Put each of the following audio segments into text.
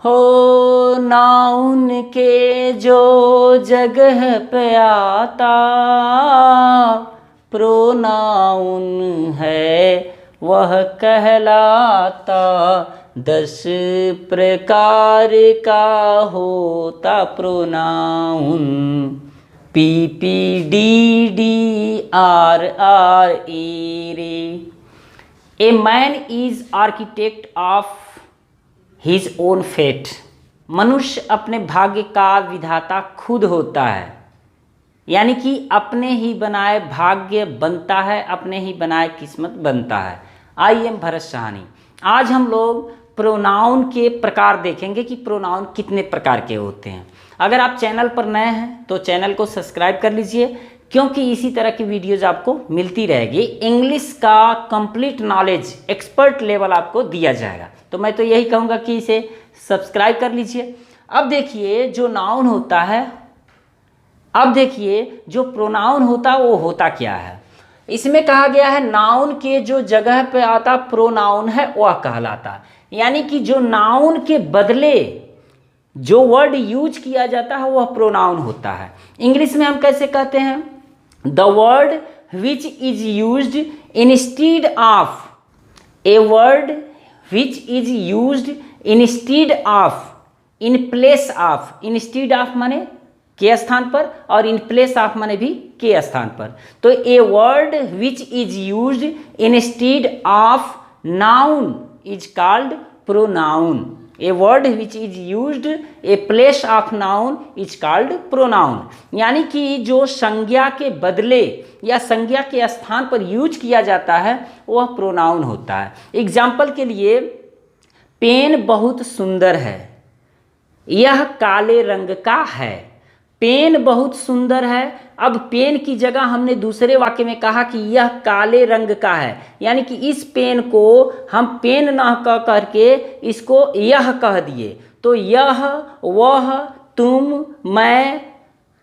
हो नाउन के जो जगह पे आता प्रोनाउन है वह कहलाता। 10 प्रकार का होता pronoun. P P D D R R E re. A man is architect of his own fate. मनुष्य अपने भाग्य का विधाता खुद होता है, यानी कि अपने ही बनाए भाग्य बनता है, अपने ही बनाए किस्मत बनता है। I am Bharat Sahani. आज हम लोग प्रोनाउन के प्रकार देखेंगे कि प्रोनाउन कितने प्रकार के होते हैं। अगर आप चैनल पर नए हैं तो चैनल को सब्सक्राइब कर लीजिए, क्योंकि इसी तरह की वीडियोज आपको मिलती रहेगी। इंग्लिश का कंप्लीट नॉलेज एक्सपर्ट लेवल आपको दिया जाएगा, तो मैं तो यही कहूँगा कि इसे सब्सक्राइब कर लीजिए। अब देखिए जो नाउन होता है, अब देखिए जो प्रोनाउन होता है वो होता क्या है। इसमें कहा गया है नाउन के जो जगह पे आता प्रोनाउन है वह कहलाता है, यानी कि जो नाउन के बदले जो वर्ड यूज किया जाता है वह प्रोनाउन होता है। इंग्लिश में हम कैसे कहते हैं, the word which is used instead of, a word which is used instead of, in place of. Instead of माने के स्थान पर और इन प्लेस ऑफ माने भी के स्थान पर। तो a word which is used instead of noun is called pronoun. A word which is used a place of noun is called pronoun. यानी कि जो संज्ञा के बदले या संज्ञा के स्थान पर यूज किया जाता है वह प्रोनाउन होता है। एग्जाम्पल के लिए, पेन बहुत सुंदर है, यह काले रंग का है। पेन बहुत सुंदर है। अब पेन की जगह हमने दूसरे वाक्य में कहा कि यह काले रंग का है, यानी कि इस पेन को हम पेन न कह करके इसको यह कह दिए। तो यह, वह, तुम, मैं,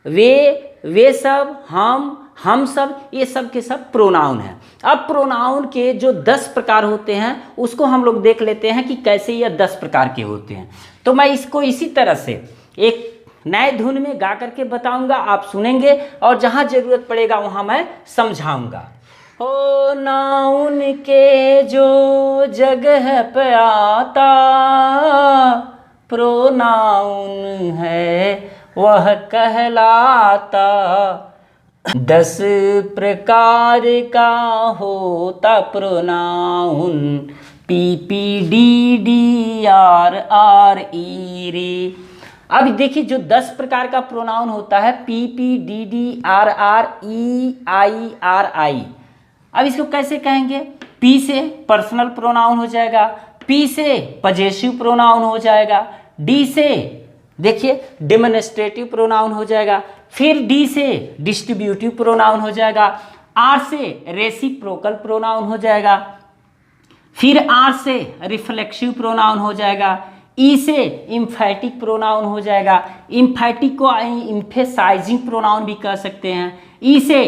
वे सब, हम सब, ये सब के सब प्रोनाउन हैं। अब प्रोनाउन के जो 10 प्रकार होते हैं उसको हम लोग देख लेते हैं कि कैसे यह 10 प्रकार के होते हैं। तो मैं इसको इसी तरह से एक नए धुन में गा करके बताऊंगा, आप सुनेंगे और जहां जरूरत पड़ेगा वहां मैं समझाऊंगा। ओ नाउन के जो जगह पे आता प्रोनाउन है वह कहलाता। 10 प्रकार का होता pronoun. P P D D R R E रे। अब देखिए जो 10 प्रकार का प्रोनाउन होता है, P P D D R R E I R आई। अब इसको कैसे कहेंगे, पी से पर्सनल प्रोनाउन हो जाएगा, पी से पजेसिव प्रोनाउन हो जाएगा, डी से देखिए डेमोन्स्ट्रेटिव प्रोनाउन हो जाएगा, फिर डी से डिस्ट्रीब्यूटिव प्रोनाउन हो जाएगा, आर से रेसिप्रोकल प्रोनाउन हो जाएगा, फिर आर से रिफ्लेक्सिव प्रोनाउन हो जाएगा, ई से इम्फैटिक प्रोनाउन हो जाएगा, इम्फैटिक को इम्फेसाइजिंग प्रोनाउन भी कह सकते हैं, ई से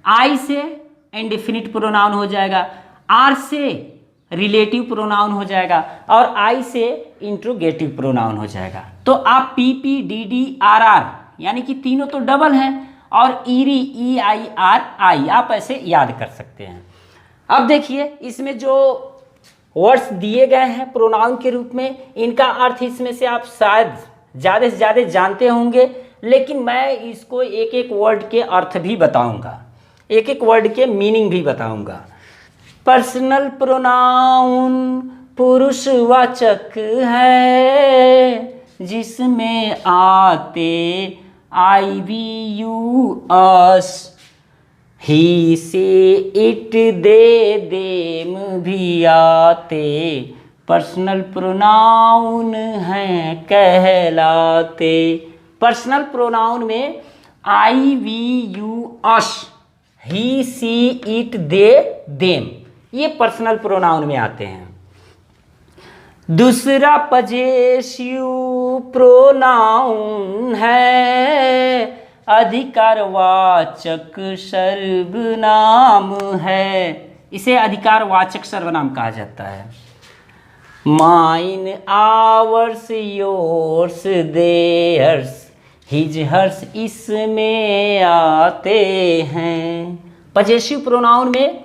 आई से इंडेफिनिट प्रोनाउन हो जाएगा, आर से रिलेटिव प्रोनाउन हो जाएगा और आई से इंट्रोगेटिव प्रोनाउन हो जाएगा। तो आप P P D D R R यानी कि तीनों तो डबल हैं और ईरी ई आई आर आई आप ऐसे याद कर सकते हैं। अब देखिए इसमें जो वर्ड्स दिए गए हैं प्रोनाउन के रूप में, इनका अर्थ इसमें से आप शायद ज़्यादा से ज़्यादा जानते होंगे, लेकिन मैं इसको एक एक वर्ड के अर्थ भी बताऊंगा, एक एक वर्ड के मीनिंग भी बताऊंगा। पर्सनल प्रोनाउन पुरुषवाचक है जिसमें आते आई वी यू अस, ही से इट दे देम भी आते पर्सनल प्रोनाउन हैं कहलाते। पर्सनल प्रोनाउन में I we you us, he she it they them, ये पर्सनल प्रोनाउन में आते हैं। दूसरा पजेसिव प्रोनाउन है, अधिकारवाचक सर्वनाम है, इसे अधिकारवाचक सर्वनाम कहा जाता है। Mine, ours, yours, theirs, his, hers इसमें आते हैं। पजेसिव प्रोनाउन में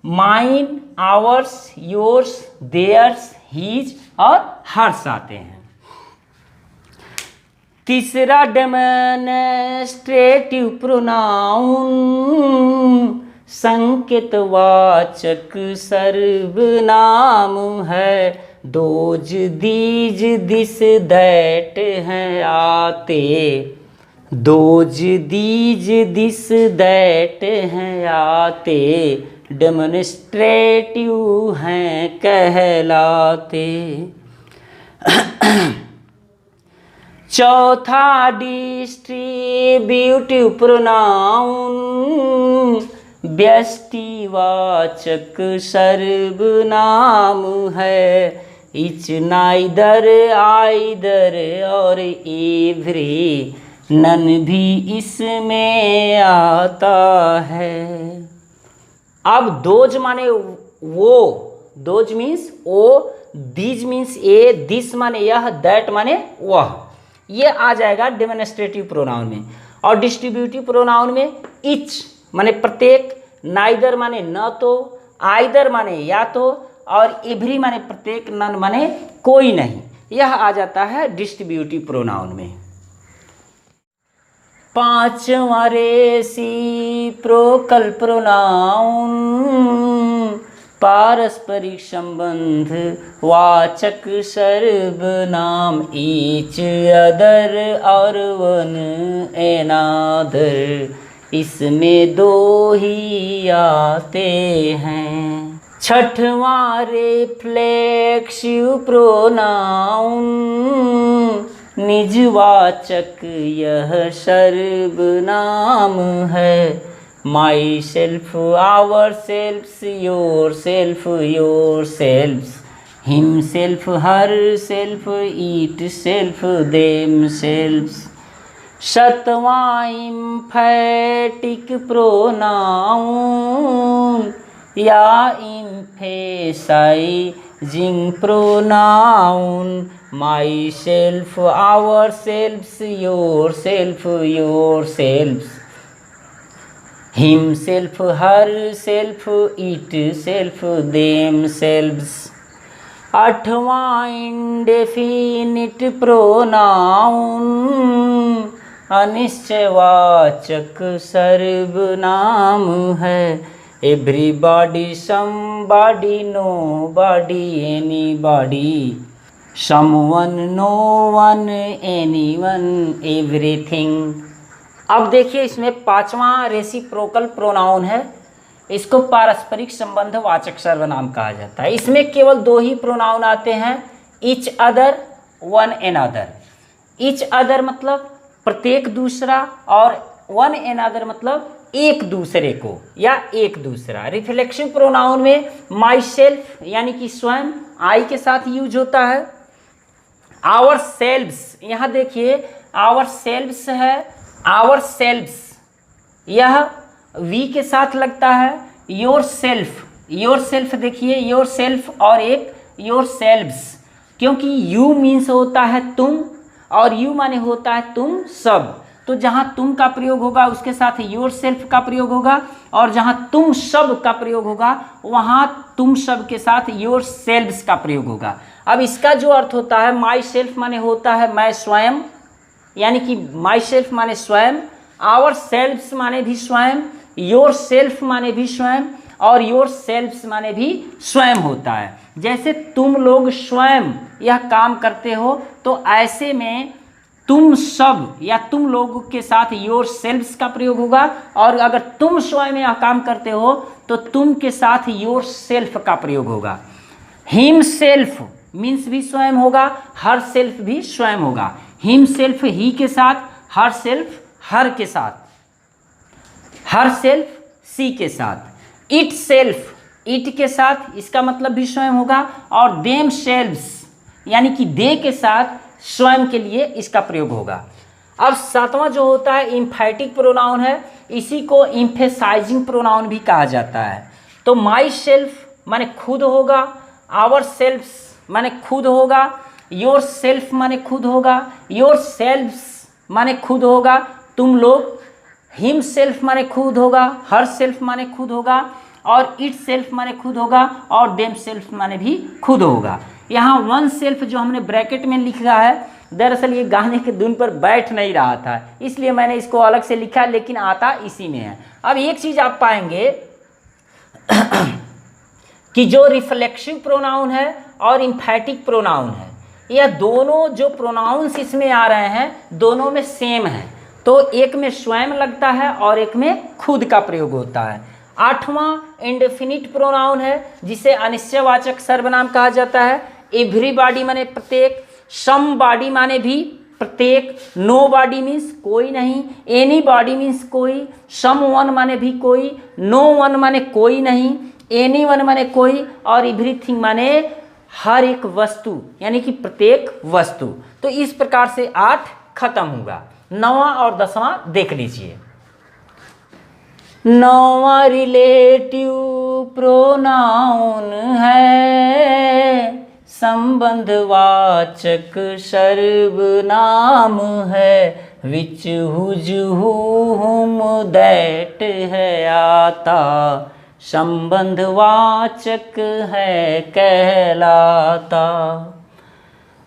mine, ours, yours, theirs, his और हर्स आते हैं। तीसरा डेमोन्स्ट्रेटिव प्रोनाउन संकेतवाचक सर्वनाम है। दोज, दीज, दिस, दैट हैं आते। दोज, दीज, दिस, दैट हैं आते, डेमोन्स्ट्रेटिव हैं कहलाते। चौथा डिस्ट्रीब्यूटिव प्रोनाउन व्यष्टिवाचक सर्वनाम है। इच, नाइदर, आइदर और एवरी, नन भी इसमें आता है। अब दोज माने वो, दोज मीन्स ओ, दीज मीन्स ए, दिस माने यह, दैट माने वह, ये आ जाएगा डेमोन्स्ट्रेटिव प्रोनाउन में। और डिस्ट्रीब्यूटिव प्रोनाउन में इच माने प्रत्येक, नाइदर माने न तो, आइदर माने या तो, और एवरी माने प्रत्येक, नन माने कोई नहीं, यह आ जाता है डिस्ट्रीब्यूटिव प्रोनाउन में। पांचवा रेसिप्रोकल प्रोनाउन पारस्परिक संबंध वाचक सर्वनाम। ईच, अदर और वन एनादर, इसमें दो ही आते हैं। छठवां रिफ्लेक्सिव प्रोनाउन निजवाचक यह सर्वनाम है। Myself, ourselves, yourself, yourselves, himself, herself, itself, themselves. सातवां इम्फेटिक प्रोनाउन या emphasizing pronoun. Myself, ourselves, yourself, yourselves, himself, herself, itself, themselves. आठवां indefinite pronoun अनिश्चयवाचक सर्वनाम है। Everybody, somebody, nobody, anybody, someone, no one, anyone, everything. अब देखिए इसमें पांचवा reciprocal pronoun है, इसको पारस्परिक संबंध वाचक सर्वनाम कहा जाता है। इसमें केवल दो ही प्रोनाउन आते हैं, each other, one another. Each other मतलब प्रत्येक दूसरा, और वन एनादर मतलब एक दूसरे को या एक दूसरा। रिफ्लेक्सिव प्रोनाउन में माई सेल्फ यानी कि स्वयं, आई के साथ यूज होता है। आवर सेल्व्स, यहाँ देखिए आवर सेल्व्स है, आवर सेल्व्स यह वी के साथ लगता है। योर सेल्फ, योर सेल्फ देखिए, योर सेल्फ और एक योर सेल्व्स, क्योंकि यू मीन्स होता है तुम और यू माने होता है तुम सब, तो जहाँ तुम का प्रयोग होगा उसके साथ योर सेल्फ का प्रयोग होगा, और जहाँ तुम सब का प्रयोग होगा वहाँ तुम सब के साथ योर सेल्व्स का प्रयोग होगा। अब इसका जो अर्थ होता है, माई सेल्फ माने होता है मैं स्वयं, यानी कि माई सेल्फ माने स्वयं, आवर सेल्फ्स माने भी स्वयं, योर सेल्फ माने भी स्वयं, और योर सेल्फ्स माने भी स्वयं होता है। जैसे तुम लोग स्वयं यह काम करते हो, तो ऐसे में तुम सब या तुम लोगों के साथ योर सेल्फ्स का प्रयोग होगा, और अगर तुम स्वयं यह काम करते हो तो तुम के साथ योर सेल्फ का प्रयोग होगा। हिम सेल्फ मीन्स भी स्वयं होगा, हर सेल्फ भी स्वयं होगा। हिम सेल्फ ही के साथ, हर सेल्फ हर के साथ, हर सेल्फ सी के साथ। इट सेल्फ इट के साथ, इसका मतलब भी स्वयं होगा, और देम सेल्व्स यानी कि दे के साथ स्वयं के लिए इसका प्रयोग होगा। अब सातवां जो होता है इम्फेटिक प्रोनाउन है, इसी को इम्फेसाइजिंग प्रोनाउन भी कहा जाता है। तो माई सेल्फ माने खुद होगा, आवर सेल्फ्स माने खुद होगा, योर सेल्फ माने खुद होगा, योर सेल्फ्स माने खुद होगा, तुम लोग, हिम सेल्फ माने खुद होगा, हर सेल्फ माने खुद होगा, और इट सेल्फ माने खुद होगा, और देम सेल्फ माने भी खुद होगा। यहाँ वन सेल्फ जो हमने ब्रैकेट में लिखा है, दरअसल ये गाने के धुन पर बैठ नहीं रहा था, इसलिए मैंने इसको अलग से लिखा, लेकिन आता इसी में है। अब एक चीज आप पाएंगे कि जो रिफ्लेक्सिव प्रोनाउन है और इम्फैटिक प्रोनाउन है, यह दोनों जो प्रोनाउंस इसमें आ रहे हैं दोनों में सेम है। तो एक में स्वयं लगता है और एक में खुद का प्रयोग होता है। 8वां इंडेफिनिट प्रोनाउन है जिसे अनिश्चयवाचक सर्वनाम कहा जाता है। एवरीबॉडी माने प्रत्येक, सम बॉडी माने भी प्रत्येक, नो बॉडी मीन्स कोई नहीं, एनी बॉडी मीन्स कोई, सम वन माने भी कोई, नो वन माने कोई नहीं, एनी वन माने कोई, और एवरीथिंग माने हर एक वस्तु, यानी कि प्रत्येक वस्तु। तो इस प्रकार से 8 खत्म होगा। 9वां और 10वां देख लीजिए। 9वां रिलेटिव प्रोनाउन है, संबंधवाचक सर्वनाम है, विच हुज हुम दैट है आता, संबंधवाचक है कहलाता।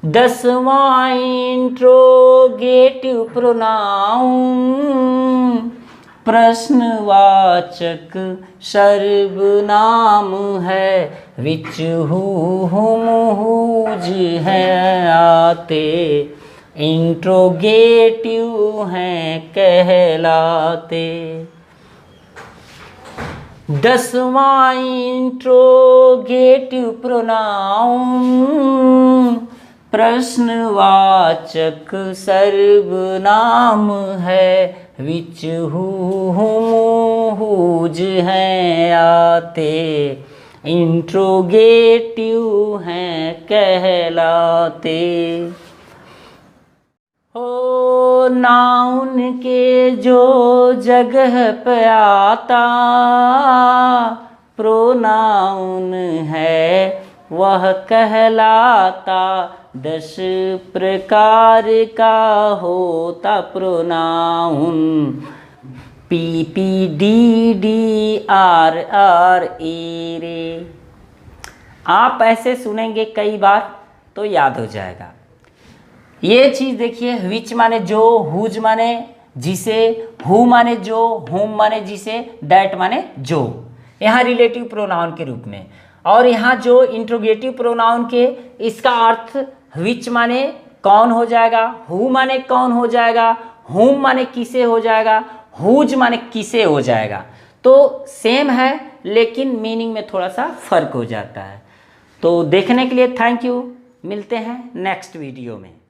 10वां इंट्रोगेटिव प्रोनाउन, प्रश्नवाचक सर्वनाम है, विच हुम हुज है आते, इंट्रोगेटिव हैं कहलाते। 10वां इंट्रोगेटिव प्रोनाउन, प्रश्नवाचक सर्वनाम है, विच हुम हुज हैं आते, इंट्रोगेटिव हैं कहलाते। हो नाउन के जो जगह पे आता प्रोनाउन है, वह कहलाता। 10 प्रकार का होता प्रोनाउन, PPDDRRE रे। आप ऐसे सुनेंगे कई बार तो याद हो जाएगा। ये चीज़ देखिए, विच माने जो, हुज माने जिसे, हु माने जो, हुम माने जिसे, दैट माने जो, यहाँ रिलेटिव प्रोनाउन के रूप में। और यहाँ जो इंट्रोगेटिव प्रोनाउन के, इसका अर्थ विच माने कौन हो जाएगा, हु माने कौन हो जाएगा, हुम माने किसे हो जाएगा, हुज माने किसे हो जाएगा। तो सेम है लेकिन मीनिंग में थोड़ा सा फर्क हो जाता है। तो देखने के लिए थैंक यू, मिलते हैं नेक्स्ट वीडियो में।